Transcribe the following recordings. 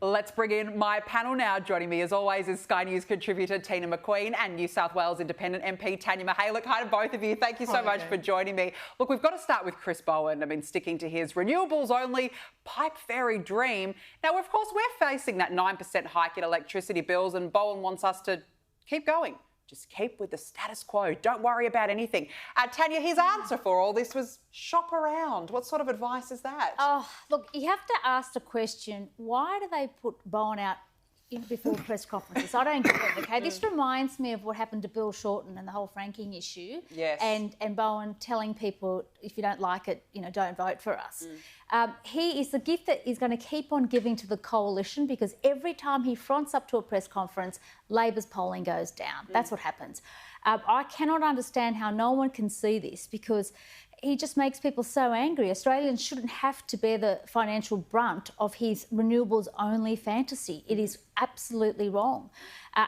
Let's bring in my panel now. Joining me, as always, is Sky News contributor Tina McQueen and New South Wales Independent MP Tania Mihailuk. Hi to both of you. Thank you so much for joining me. Look, we've got to start with Chris Bowen. I mean, sticking to his renewables-only pipe fairy dream. Now, of course, we're facing that 9% hike in electricity bills, and Bowen wants us to keep going. Just keep with the status quo. Don't worry about anything. Tania, his answer for all this was shop around. What sort of advice is that? Oh, look, you have to ask the question, why do they put Bowen out before press conferences? I don't get it, OK? This reminds me of what happened to Bill Shorten and the whole franking issue. Yes. And Bowen telling people, if you don't like it, don't vote for us. He is the gift that he's going to keep on giving to the coalition, because every time he fronts up to a press conference, Labor's polling goes down. That's what happens. I cannot understand how no one can see this, because he just makes people so angry. Australians shouldn't have to bear the financial brunt of his renewables-only fantasy. It is absolutely wrong.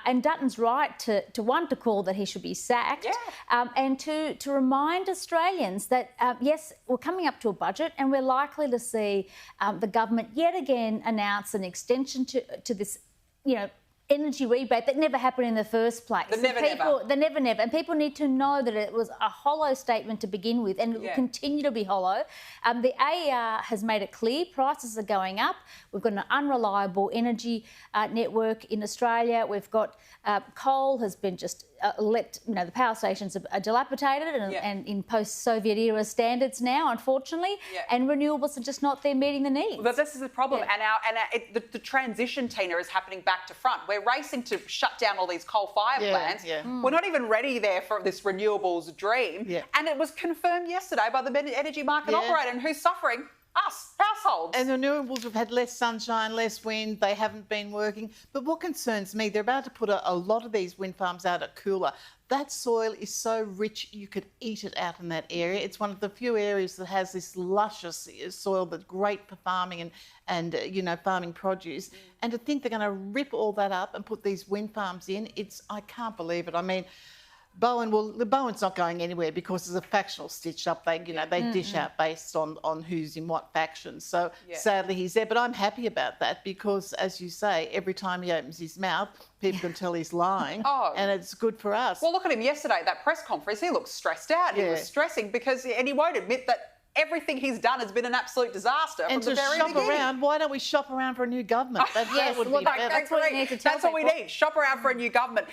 And Dutton's right to call that he should be sacked, and to remind Australians that, yes, we're coming up to a budget and we're likely to see the government yet again announce an extension to this, energy rebate that never happened in the first place. The never. And people need to know that it was a hollow statement to begin with, and it will continue to be hollow. The AER has made it clear prices are going up. We've got an unreliable energy network in Australia. We've got coal has been just the power stations are dilapidated and in post-Soviet era standards now, unfortunately, and renewables are just not there meeting the needs. But this is the problem, and the transition, Tina, is happening back to front. We're racing to shut down all these coal-fired plants. We're not even ready there for this renewables dream. And it was confirmed yesterday by the energy market operator, and who's suffering? Us, households. And the renewables have had less sunshine, less wind. They haven't been working. But what concerns me, they're about to put a lot of these wind farms out at Coolah. That soil is so rich you could eat it out in that area. It's one of the few areas that has this luscious soil that's great for farming and farming produce. And to think they're going to rip all that up and put these wind farms in, I can't believe it. I mean, Bowen's not going anywhere because there's a factional stitch up. They dish out based on who's in what faction. So sadly he's there. But I'm happy about that because, as you say, every time he opens his mouth, people can tell he's lying, and it's good for us. Well, look at him yesterday at that press conference. He looked stressed out. He was stressing and he won't admit that everything he's done has been an absolute disaster from the very beginning. Around, why don't we shop around for a new government? That would be better. That's what we need to tell That's what we need. Shop around for a new government.